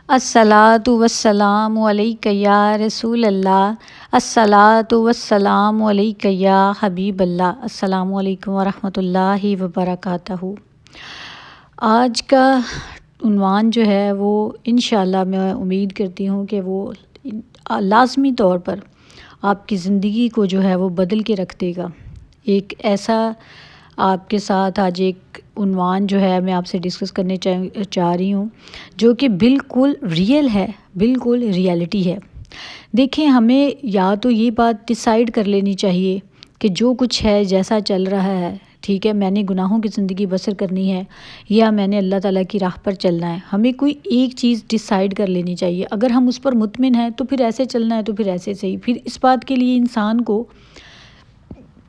الصلاۃ والسلام علیک یا رسول اللہ، الصلاۃ والسلام علیک یا حبیب اللہ۔ السلام علیکم ورحمۃ اللہ وبرکاتہ۔ آج کا عنوان جو ہے وہ انشاءاللہ میں امید کرتی ہوں کہ وہ لازمی طور پر آپ کی زندگی کو جو ہے وہ بدل کے رکھ دے گا۔ ایک ایسا آپ کے ساتھ آج ایک عنوان جو ہے میں آپ سے ڈسکس کرنے چاہ رہی ہوں جو کہ بالکل ریئل ہے، بالکل ریئلٹی ہے۔ دیکھیں، ہمیں یا تو یہ بات ڈیسائیڈ کر لینی چاہیے کہ جو کچھ ہے جیسا چل رہا ہے، ٹھیک ہے، میں نے گناہوں کی زندگی بسر کرنی ہے یا میں نے اللہ تعالیٰ کی راہ پر چلنا ہے۔ ہمیں کوئی ایک چیز ڈیسائیڈ کر لینی چاہیے۔ اگر ہم اس پر مطمئن ہیں تو پھر ایسے چلنا ہے، تو پھر ایسے صحیح۔ پھر اس بات کے لیے انسان کو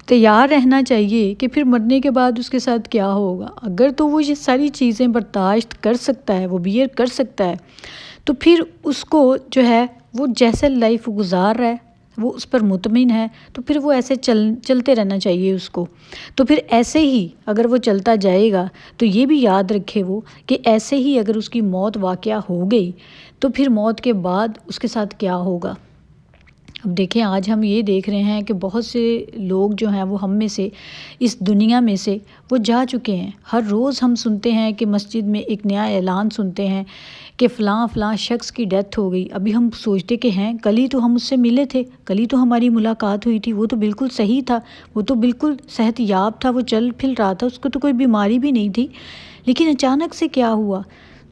تیار رہنا چاہیے کہ پھر مرنے کے بعد اس کے ساتھ کیا ہوگا۔ اگر تو وہ یہ ساری چیزیں برداشت کر سکتا ہے، وہ بیئر کر سکتا ہے، تو پھر اس کو جو ہے وہ جیسے لائف گزار رہا ہے وہ اس پر مطمئن ہے، تو پھر وہ ایسے چلتے رہنا چاہیے اس کو۔ تو پھر ایسے ہی اگر وہ چلتا جائے گا تو یہ بھی یاد رکھے وہ کہ ایسے ہی اگر اس کی موت واقعہ ہو گئی تو پھر موت کے بعد اس کے ساتھ کیا ہوگا۔ اب دیکھیں، آج ہم یہ دیکھ رہے ہیں کہ بہت سے لوگ جو ہیں وہ ہم میں سے اس دنیا میں سے وہ جا چکے ہیں۔ ہر روز ہم سنتے ہیں کہ مسجد میں ایک نیا اعلان سنتے ہیں کہ فلاں فلاں شخص کی ڈیتھ ہو گئی۔ ابھی ہم سوچتے کہ ہیں کل ہی تو ہم اس سے ملے تھے، کل ہی تو ہماری ملاقات ہوئی تھی، وہ تو بالکل صحیح تھا، وہ تو بالکل صحت یاب تھا، وہ چل پھر رہا تھا، اس کو تو کوئی بیماری بھی نہیں تھی، لیکن اچانک سے کیا ہوا۔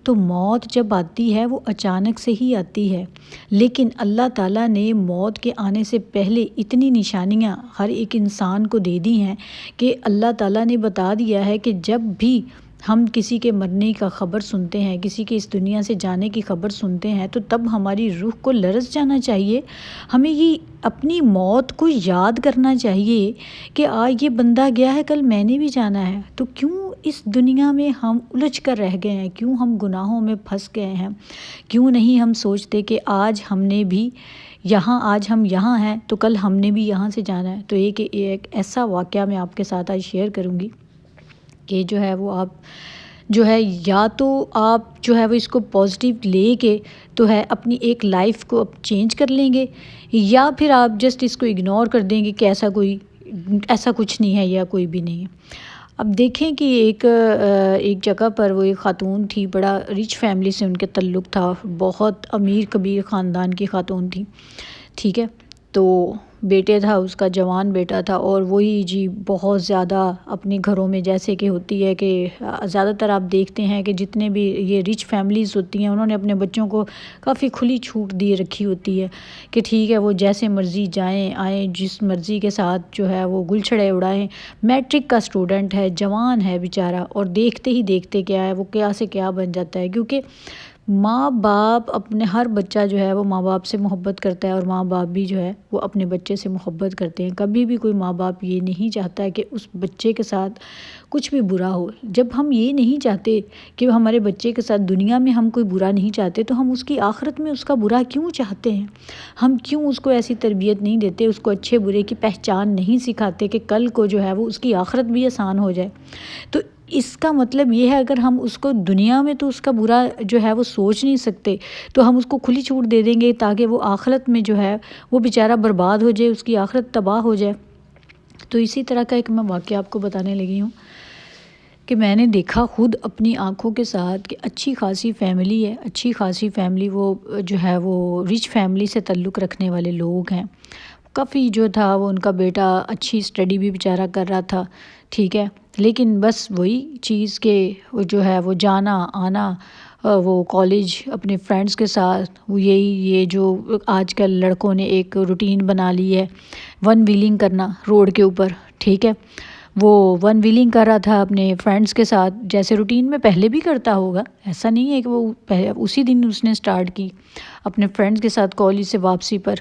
تو موت جب آتی ہے وہ اچانک سے ہی آتی ہے، لیکن اللہ تعالیٰ نے موت کے آنے سے پہلے اتنی نشانیاں ہر ایک انسان کو دے دی ہیں کہ اللہ تعالیٰ نے بتا دیا ہے کہ جب بھی ہم کسی کے مرنے کا خبر سنتے ہیں، کسی کے اس دنیا سے جانے کی خبر سنتے ہیں، تو تب ہماری روح کو لرز جانا چاہیے۔ ہمیں یہ اپنی موت کو یاد کرنا چاہیے کہ آج یہ بندہ گیا ہے، کل میں نے بھی جانا ہے۔ تو کیوں اس دنیا میں ہم الجھ کر رہ گئے ہیں، کیوں ہم گناہوں میں پھنس گئے ہیں، کیوں نہیں ہم سوچتے کہ آج ہم نے بھی آج ہم یہاں ہیں تو کل ہم نے بھی یہاں سے جانا ہے۔ تو ایک ایسا واقعہ میں آپ کے ساتھ آج شیئر کروں گی کہ جو ہے وہ آپ جو ہے یا تو آپ جو ہے وہ اس کو پازیٹیو لے کے تو ہے اپنی ایک لائف کو اب چینج کر لیں گے، یا پھر آپ جسٹ اس کو اگنور کر دیں گے کہ ایسا کچھ نہیں ہے یا کوئی بھی نہیں ہے۔ اب دیکھیں کہ ایک جگہ پر وہ ایک خاتون تھی، بڑا رچ فیملی سے ان کے تعلق تھا، بہت امیر کبیر خاندان کی خاتون تھی، ٹھیک ہے۔ تو بیٹے تھا اس کا، جوان بیٹا تھا، اور وہی جی بہت زیادہ اپنے گھروں میں جیسے کہ ہوتی ہے کہ زیادہ تر آپ دیکھتے ہیں کہ جتنے بھی یہ رچ فیملیز ہوتی ہیں انہوں نے اپنے بچوں کو کافی کھلی چھوٹ دیے رکھی ہوتی ہے کہ ٹھیک ہے وہ جیسے مرضی جائیں آئیں، جس مرضی کے ساتھ جو ہے وہ گل چھڑے اڑائیں۔ میٹرک کا اسٹوڈنٹ ہے، جوان ہے بیچارہ، اور دیکھتے ہی دیکھتے کیا ہے وہ کیا سے کیا بن جاتا ہے، کیونکہ ماں باپ اپنے ہر بچہ جو ہے وہ ماں باپ سے محبت کرتا ہے، اور ماں باپ بھی جو ہے وہ اپنے بچے سے محبت کرتے ہیں۔ کبھی بھی کوئی ماں باپ یہ نہیں چاہتا ہے کہ اس بچے کے ساتھ کچھ بھی برا ہو۔ جب ہم یہ نہیں چاہتے کہ ہمارے بچے کے ساتھ دنیا میں ہم کوئی برا نہیں چاہتے، تو ہم اس کی آخرت میں اس کا برا کیوں چاہتے ہیں؟ ہم کیوں اس کو ایسی تربیت نہیں دیتے، اس کو اچھے برے کی پہچان نہیں سکھاتے کہ کل کو جو ہے وہ اس کی آخرت بھی آسان ہو جائے؟ تو اس کا مطلب یہ ہے اگر ہم اس کو دنیا میں تو اس کا برا جو ہے وہ سوچ نہیں سکتے، تو ہم اس کو کھلی چھوٹ دے دیں گے تاکہ وہ آخرت میں جو ہے وہ بیچارہ برباد ہو جائے، اس کی آخرت تباہ ہو جائے۔ تو اسی طرح کا ایک میں واقعہ آپ کو بتانے لگی ہوں کہ میں نے دیکھا خود اپنی آنکھوں کے ساتھ کہ اچھی خاصی فیملی ہے، اچھی خاصی فیملی، وہ جو ہے وہ رچ فیملی سے تعلق رکھنے والے لوگ ہیں۔ کافی جو تھا وہ ان کا بیٹا اچھی اسٹڈی بھی بیچارہ کر رہا تھا، ٹھیک ہے، لیکن بس وہی چیز کہ وہ جو ہے وہ جانا آنا، وہ کالج اپنے فرینڈس کے ساتھ، وہ یہ جو آج کل لڑکوں نے ایک روٹین بنا لی ہے، ون ویلنگ کرنا روڈ کے اوپر، ٹھیک ہے، وہ ون ویلنگ کر رہا تھا اپنے فرینڈس کے ساتھ، جیسے روٹین میں پہلے بھی کرتا ہوگا، ایسا نہیں ہے کہ وہ اسی دن اس نے سٹارٹ کی اپنے فرینڈس کے ساتھ کالج سے واپسی پر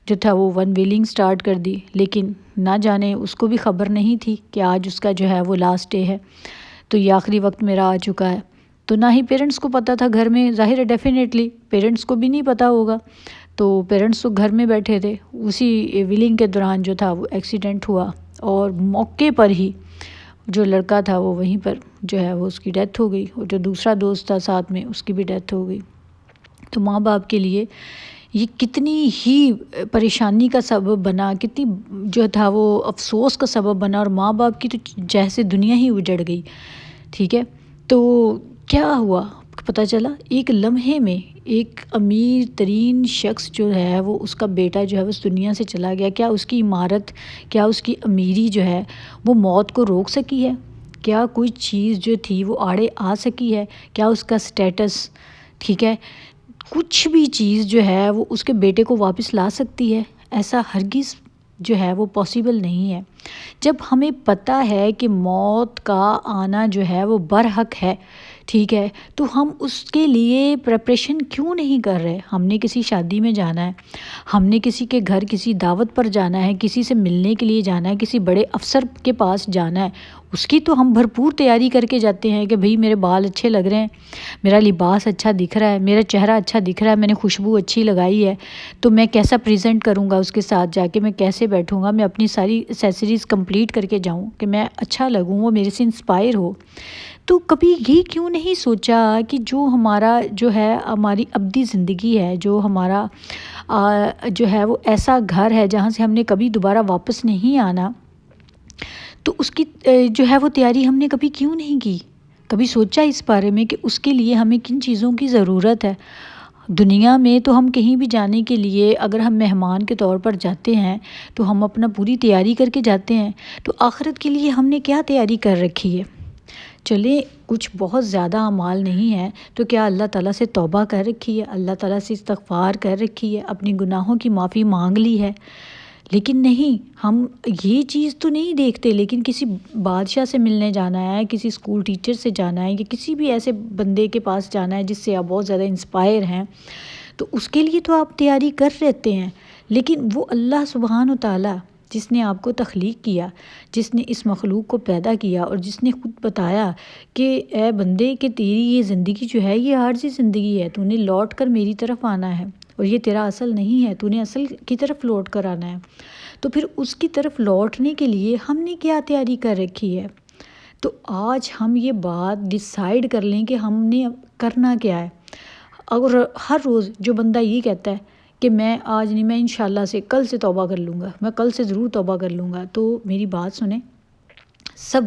جو تھا وہ ون ویلنگ سٹارٹ کر دی، لیکن نہ جانے اس کو بھی خبر نہیں تھی کہ آج اس کا جو ہے وہ لاسٹ ڈے ہے، تو یہ آخری وقت میرا آ چکا ہے۔ تو نہ ہی پیرنٹس کو پتہ تھا گھر میں، ظاہر ہے ڈیفینیٹلی پیرنٹس کو بھی نہیں پتہ ہوگا، تو پیرنٹس تو گھر میں بیٹھے تھے۔ اسی ویلنگ کے دوران جو تھا وہ ایکسیڈنٹ ہوا، اور موقع پر ہی جو لڑکا تھا وہ وہیں پر جو ہے وہ اس کی ڈیتھ ہو گئی، اور جو دوسرا دوست تھا ساتھ میں اس کی بھی ڈیتھ ہو گئی۔ تو ماں باپ کے لیے یہ کتنی ہی پریشانی کا سبب بنا، کتنی جو تھا وہ افسوس کا سبب بنا، اور ماں باپ کی تو جیسے دنیا ہی اجڑ گئی. ٹھیک ہے، تو کیا ہوا پتہ چلا، ایک لمحے میں ایک امیر ترین شخص جو ہے وہ اس کا بیٹا جو ہے وہ اس دنیا سے چلا گیا. کیا اس کی عمارت، کیا اس کی امیری جو ہے وہ موت کو روک سکی ہے؟ کیا کوئی چیز جو تھی وہ آڑے آ سکی ہے؟ کیا اس کا سٹیٹس، ٹھیک ہے، کچھ بھی چیز جو ہے وہ اس کے بیٹے کو واپس لا سکتی ہے؟ ایسا ہرگز جو ہے وہ پاسیبل نہیں ہے. جب ہمیں پتہ ہے کہ موت کا آنا جو ہے وہ برحق ہے، ٹھیک ہے، تو ہم اس کے لیے پریپریشن کیوں نہیں کر رہے؟ ہم نے کسی شادی میں جانا ہے، ہم نے کسی کے گھر کسی دعوت پر جانا ہے، کسی سے ملنے کے لیے جانا ہے، کسی بڑے افسر کے پاس جانا ہے، اس کی تو ہم بھرپور تیاری کر کے جاتے ہیں کہ بھئی میرے بال اچھے لگ رہے ہیں، میرا لباس اچھا دکھ رہا ہے، میرا چہرہ اچھا دکھ رہا ہے، میں نے خوشبو اچھی لگائی ہے، تو میں کیسا پریزنٹ کروں گا اس کے ساتھ جا کے، میں کیسے بیٹھوں گا، میں اپنی ساری ایکسیسریز کمپلیٹ کر کے جاؤں کہ میں اچھا لگوں، وہ میرے سے انسپائر ہو. تو کبھی یہ کیوں نہیں سوچا کہ جو ہمارا جو ہے ہماری ابدی زندگی ہے، جو ہمارا جو ہے وہ ایسا گھر ہے جہاں سے ہم نے کبھی دوبارہ واپس نہیں آنا، تو اس کی جو ہے وہ تیاری ہم نے کبھی کیوں نہیں کی؟ کبھی سوچا اس بارے میں کہ اس کے لیے ہمیں کن چیزوں کی ضرورت ہے؟ دنیا میں تو ہم کہیں بھی جانے کے لیے اگر ہم مہمان کے طور پر جاتے ہیں تو ہم اپنا پوری تیاری کر کے جاتے ہیں، تو آخرت کے لیے ہم نے کیا تیاری کر رکھی ہے؟ چلیں کچھ بہت زیادہ اعمال نہیں ہے تو کیا اللہ تعالیٰ سے توبہ کر رکھی ہے، اللہ تعالیٰ سے استغفار کر رکھی ہے، اپنی گناہوں کی معافی مانگ لی ہے؟ لیکن نہیں، ہم یہ چیز تو نہیں دیکھتے. لیکن کسی بادشاہ سے ملنے جانا ہے، کسی اسکول ٹیچر سے جانا ہے، یا کسی بھی ایسے بندے کے پاس جانا ہے جس سے آپ بہت زیادہ انسپائر ہیں، تو اس کے لیے تو آپ تیاری کر رہتے ہیں. لیکن وہ اللہ سبحانہ و تعالیٰ جس نے آپ کو تخلیق کیا، جس نے اس مخلوق کو پیدا کیا، اور جس نے خود بتایا کہ اے بندے کہ تیری یہ زندگی جو ہے یہ عارضی زندگی ہے، تو نے لوٹ کر میری طرف آنا ہے، اور یہ تیرا اصل نہیں ہے، تو نے اصل کی طرف لوٹ کر آنا ہے. تو پھر اس کی طرف لوٹنے کے لیے ہم نے کیا تیاری کر رکھی ہے؟ تو آج ہم یہ بات ڈیسائیڈ کر لیں کہ ہم نے کرنا کیا ہے. اور ہر روز جو بندہ یہ کہتا ہے کہ میں آج نہیں، میں انشاءاللہ سے کل سے توبہ کر لوں گا، میں کل سے ضرور توبہ کر لوں گا، تو میری بات سنیں سب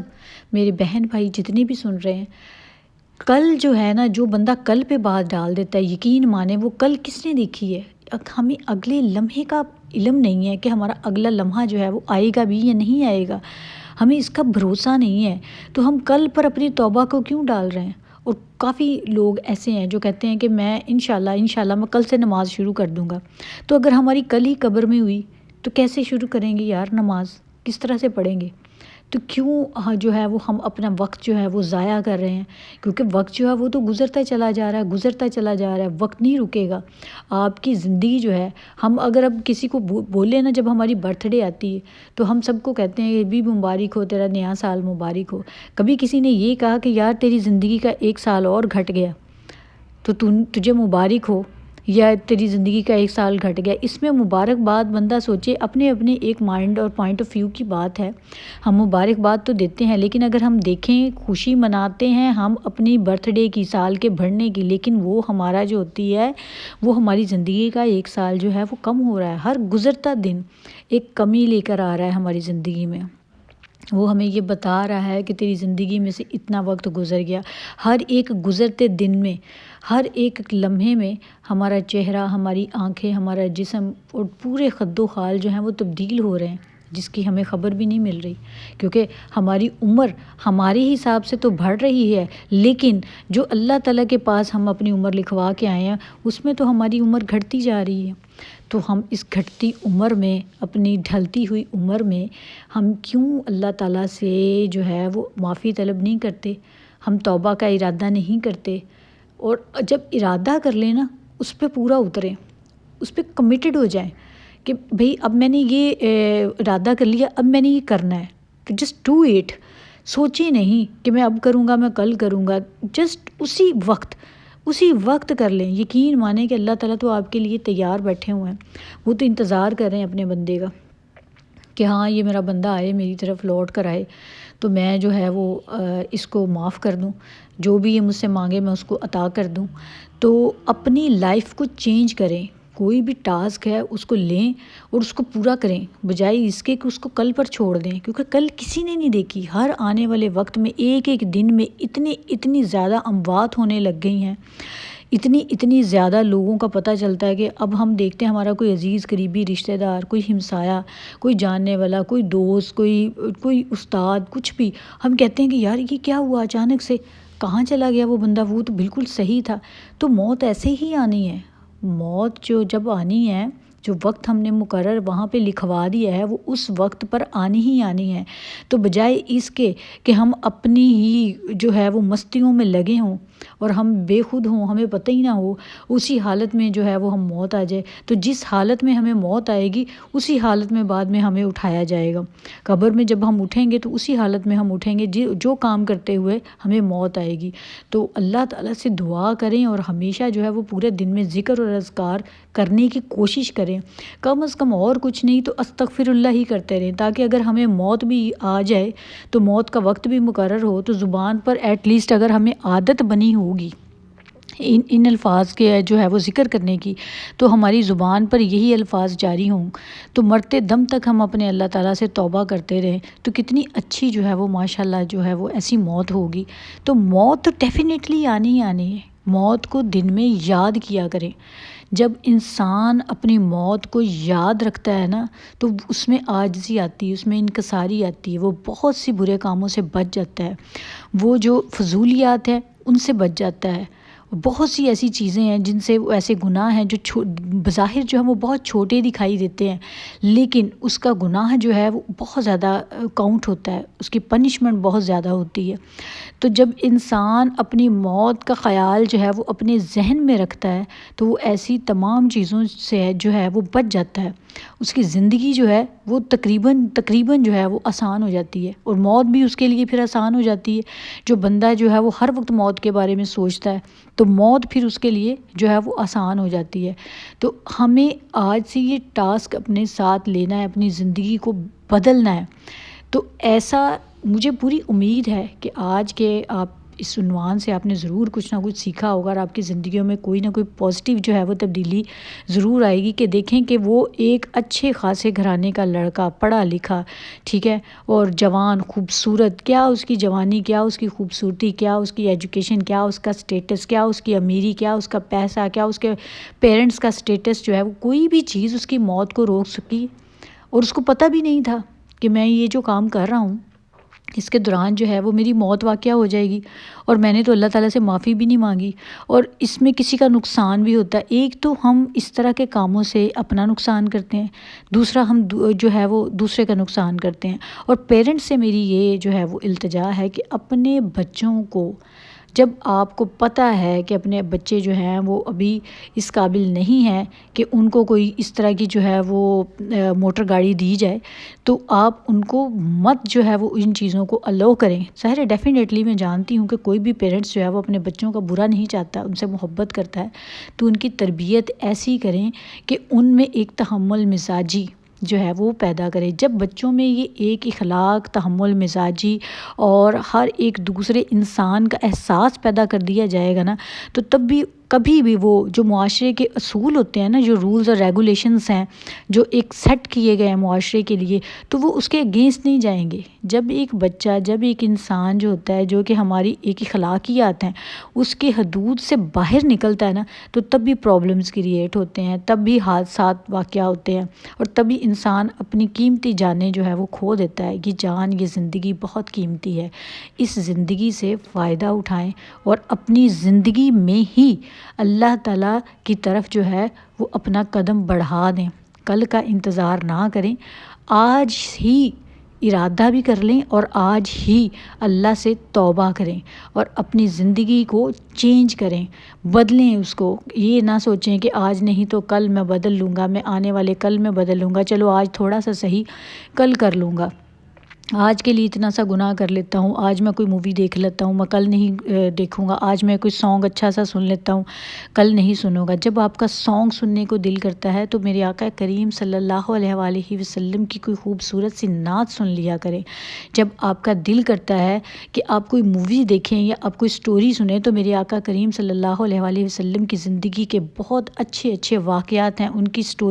میرے بہن بھائی جتنے بھی سن رہے ہیں، کل جو ہے نا، جو بندہ کل پہ بات ڈال دیتا ہے، یقین مانے وہ کل کس نے دیکھی ہے؟ ہمیں اگلے لمحے کا علم نہیں ہے کہ ہمارا اگلا لمحہ جو ہے وہ آئے گا بھی یا نہیں آئے گا، ہمیں اس کا بھروسہ نہیں ہے. تو ہم کل پر اپنی توبہ کو کیوں ڈال رہے ہیں؟ اور کافی لوگ ایسے ہیں جو کہتے ہیں کہ میں انشاءاللہ میں کل سے نماز شروع کر دوں گا. تو اگر ہماری کل ہی قبر میں ہوئی تو کیسے شروع کریں گے یار نماز؟ کس طرح سے پڑھیں گے؟ تو کیوں جو ہے وہ ہم اپنا وقت جو ہے وہ ضائع کر رہے ہیں؟ کیونکہ وقت جو ہے وہ تو گزرتا چلا جا رہا ہے، گزرتا چلا جا رہا ہے، وقت نہیں رکے گا. آپ کی زندگی جو ہے، ہم اگر اب کسی کو بولے نا، جب ہماری برتھ ڈے آتی ہے تو ہم سب کو کہتے ہیں بھی مبارک ہو، تیرا نیا سال مبارک ہو. کبھی کسی نے یہ کہا کہ یار تیری زندگی کا ایک سال اور گھٹ گیا تو تجھے مبارک ہو، یا تیری زندگی کا ایک سال گھٹ گیا؟ اس میں مبارکباد بندہ سوچے، اپنے اپنے ایک مائنڈ اور پوائنٹ آف ویو کی بات ہے. ہم مبارکباد تو دیتے ہیں، لیکن اگر ہم دیکھیں خوشی مناتے ہیں ہم اپنی برتھ ڈے کی، سال کے بڑھنے کی، لیکن وہ ہمارا جو ہوتی ہے وہ ہماری زندگی کا ایک سال جو ہے وہ کم ہو رہا ہے. ہر گزرتا دن ایک کمی لے کر آ رہا ہے ہماری زندگی میں. وہ ہمیں یہ بتا رہا ہے کہ تیری زندگی میں سے اتنا وقت گزر گیا. ہر ایک گزرتے دن میں، ہر ایک لمحے میں ہمارا چہرہ، ہماری آنکھیں، ہمارا جسم اور پورے خد و خال جو ہیں وہ تبدیل ہو رہے ہیں، جس کی ہمیں خبر بھی نہیں مل رہی. کیونکہ ہماری عمر ہمارے حساب سے تو بڑھ رہی ہے، لیکن جو اللہ تعالیٰ کے پاس ہم اپنی عمر لکھوا کے آئے ہیں اس میں تو ہماری عمر گھٹتی جا رہی ہے. تو ہم اس گھٹتی عمر میں، اپنی ڈھلتی ہوئی عمر میں ہم کیوں اللہ تعالیٰ سے جو ہے وہ معافی طلب نہیں کرتے؟ ہم توبہ کا ارادہ نہیں کرتے؟ اور جب ارادہ کر لیں نا، اس پہ پورا اتریں، اس پہ کمیٹڈ ہو جائیں کہ بھئی اب میں نے یہ ارادہ کر لیا، اب میں نے یہ کرنا ہے، کہ جسٹ ڈو اٹ. سوچیں نہیں کہ میں اب کروں گا، میں کل کروں گا، جسٹ اسی وقت کر لیں. یقین مانیں کہ اللہ تعالیٰ تو آپ کے لیے تیار بیٹھے ہوئے ہیں، وہ تو انتظار کر رہے ہیں اپنے بندے کا کہ ہاں یہ میرا بندہ آئے، میری طرف لوٹ کر آئے، تو میں جو ہے وہ اس کو معاف کر دوں، جو بھی یہ مجھ سے مانگے میں اس کو عطا کر دوں. تو اپنی لائف کو چینج کریں، کوئی بھی ٹاسک ہے اس کو لیں اور اس کو پورا کریں، بجائے اس کے کہ اس کو کل پر چھوڑ دیں، کیونکہ کل کسی نے نہیں دیکھی۔ ہر آنے والے وقت میں ایک ایک دن میں اتنی زیادہ اموات ہونے لگ گئی ہیں، اتنی زیادہ لوگوں کا پتہ چلتا ہے کہ اب ہم دیکھتے ہیں ہمارا کوئی عزیز قریبی رشتہ دار، کوئی ہمسایہ، کوئی جاننے والا، کوئی دوست، کوئی استاد، کچھ بھی، ہم کہتے ہیں کہ یار یہ کیا ہوا اچانک سے، کہاں چلا گیا وہ بندہ، وہ تو بالکل صحیح تھا۔ تو موت ایسے ہی آنی ہے، موت جب آنی ہے، جو وقت ہم نے مقرر وہاں پہ لکھوا دیا ہے وہ اس وقت پر آنی ہی آنی ہے۔ تو بجائے اس کے کہ ہم اپنی ہی جو ہے وہ مستیوں میں لگے ہوں اور ہم بے خود ہوں، ہمیں پتہ ہی نہ ہو، اسی حالت میں جو ہے وہ ہم موت آ جائے، تو جس حالت میں ہمیں موت آئے گی اسی حالت میں بعد میں ہمیں اٹھایا جائے گا۔ قبر میں جب ہم اٹھیں گے تو اسی حالت میں ہم اٹھیں گے جو کام کرتے ہوئے ہمیں موت آئے گی۔ تو اللہ تعالیٰ سے دعا کریں اور ہمیشہ جو ہے وہ پورے دن میں ذکر اور اذکار کرنے کی کوشش کریں، کم از کم اور کچھ نہیں تو استغفر اللہ ہی کرتے رہیں، تاکہ اگر ہمیں موت بھی آ جائے تو موت کا وقت بھی مقرر ہو تو زبان پر ایٹ لیسٹ اگر ہمیں عادت بنی ہوگی ان الفاظ کے جو ہے وہ ذکر کرنے کی، تو ہماری زبان پر یہی الفاظ جاری ہوں، تو مرتے دم تک ہم اپنے اللہ تعالیٰ سے توبہ کرتے رہیں تو کتنی اچھی جو ہے وہ ماشاءاللہ جو ہے وہ ایسی موت ہوگی۔ تو موت تو ڈیفینیٹلی آنی ہی آنی ہے، موت کو دن میں یاد کیا کریں۔ جب انسان اپنی موت کو یاد رکھتا ہے نا تو اس میں عاجزی آتی ہے، اس میں انکساری آتی ہے، وہ بہت سی برے کاموں سے بچ جاتا ہے، وہ جو فضولیات ہیں ان سے بچ جاتا ہے۔ بہت سی ایسی چیزیں ہیں جن سے ایسے گناہ ہیں جو بظاہر جو ہیں وہ بہت چھوٹے دکھائی دیتے ہیں، لیکن اس کا گناہ جو ہے وہ بہت زیادہ کاؤنٹ ہوتا ہے، اس کی پنشمنٹ بہت زیادہ ہوتی ہے۔ تو جب انسان اپنی موت کا خیال جو ہے وہ اپنے ذہن میں رکھتا ہے تو وہ ایسی تمام چیزوں سے جو ہے وہ بچ جاتا ہے، اس کی زندگی جو ہے وہ تقریباً جو ہے وہ آسان ہو جاتی ہے، اور موت بھی اس کے لیے پھر آسان ہو جاتی ہے۔ جو بندہ جو ہے وہ ہر وقت موت کے بارے میں سوچتا ہے تو موت پھر اس کے لیے جو ہے وہ آسان ہو جاتی ہے۔ تو ہمیں آج سے یہ ٹاسک اپنے ساتھ لینا ہے، اپنی زندگی کو بدلنا ہے۔ تو ایسا مجھے پوری امید ہے کہ آج کے آپ اس عنوان سے آپ نے ضرور کچھ نہ کچھ سیکھا ہوگا، اور آپ کی زندگیوں میں کوئی نہ کوئی پازیٹیو جو ہے وہ تبدیلی ضرور آئے گی، کہ دیکھیں کہ وہ ایک اچھے خاصے گھرانے کا لڑکا، پڑھا لکھا، ٹھیک ہے، اور جوان، خوبصورت، کیا اس کی جوانی، کیا اس کی خوبصورتی، کیا اس کی ایجوکیشن، کیا اس کا سٹیٹس، کیا اس کی امیری، کیا اس کا پیسہ، کیا اس کے پیرنٹس کا سٹیٹس جو ہے وہ کوئی بھی چیز اس کی موت کو روک سکی، اور اس کو پتہ بھی نہیں تھا کہ میں یہ جو کام کر رہا ہوں اس کے دوران جو ہے وہ میری موت واقع ہو جائے گی، اور میں نے تو اللہ تعالیٰ سے معافی بھی نہیں مانگی، اور اس میں کسی کا نقصان بھی ہوتا ہے۔ ایک تو ہم اس طرح کے کاموں سے اپنا نقصان کرتے ہیں، دوسرا ہم جو ہے وہ دوسرے کا نقصان کرتے ہیں۔ اور پیرنٹس سے میری یہ جو ہے وہ التجا ہے کہ اپنے بچوں کو، جب آپ کو پتہ ہے کہ اپنے بچے جو ہیں وہ ابھی اس قابل نہیں ہیں کہ ان کو کوئی اس طرح کی جو ہے وہ موٹر گاڑی دی جائے، تو آپ ان کو مت جو ہے وہ ان چیزوں کو الاؤ کریں۔ ظاہر ہے ڈیفینیٹلی میں جانتی ہوں کہ کوئی بھی پیرنٹس جو ہے وہ اپنے بچوں کا برا نہیں چاہتا، ان سے محبت کرتا ہے، تو ان کی تربیت ایسی کریں کہ ان میں ایک تحمل مزاجی جو ہے وہ پیدا کرے۔ جب بچوں میں یہ ایک اخلاق، تحمل مزاجی اور ہر ایک دوسرے انسان کا احساس پیدا کر دیا جائے گا نا، تو تب بھی کبھی بھی وہ جو معاشرے کے اصول ہوتے ہیں نا، جو رولز اور ریگولیشنز ہیں جو ایک سیٹ کیے گئے ہیں معاشرے کے لیے، تو وہ اس کے اگینسٹ نہیں جائیں گے۔ جب ایک بچہ، جب ایک انسان جو ہوتا ہے، جو کہ ہماری ایک اخلاقیات ہیں، اس کے حدود سے باہر نکلتا ہے نا، تو تب بھی پرابلمز کریٹ ہوتے ہیں، تب بھی حادثات واقع ہوتے ہیں، اور تبھی انسان اپنی قیمتی جانیں جو ہے وہ کھو دیتا ہے۔ یہ جان، یہ زندگی بہت قیمتی ہے، اس زندگی سے فائدہ اٹھائیں اور اپنی زندگی میں ہی اللہ تعالیٰ کی طرف جو ہے وہ اپنا قدم بڑھا دیں، کل کا انتظار نہ کریں، آج ہی ارادہ بھی کر لیں اور آج ہی اللہ سے توبہ کریں اور اپنی زندگی کو چینج کریں، بدلیں اس کو۔ یہ نہ سوچیں کہ آج نہیں تو کل میں بدل لوں گا، میں آنے والے کل میں بدل لوں گا، چلو آج تھوڑا سا صحیح، کل کر لوں گا۔ آج کے لیے اتنا سا گناہ کر لیتا ہوں، آج میں کوئی مووی دیکھ لیتا ہوں، میں کل نہیں دیکھوں گا، آج میں کوئی سانگ اچھا سا سن لیتا ہوں، کل نہیں سنوں گا۔ جب آپ کا سانگ سننے کو دل کرتا ہے تو میرے آقا کریم صلی اللہ علیہ وآلہ وسلم کی کوئی خوبصورت سی نعت سن لیا کریں۔ جب آپ کا دل کرتا ہے کہ آپ کوئی مووی دیکھیں یا آپ کوئی سٹوری سنیں تو میرے آقا کریم صلی اللہ علیہ وآلہ وسلم کی زندگی کے بہت اچھے اچھے واقعات ہیں، ان کی سٹوری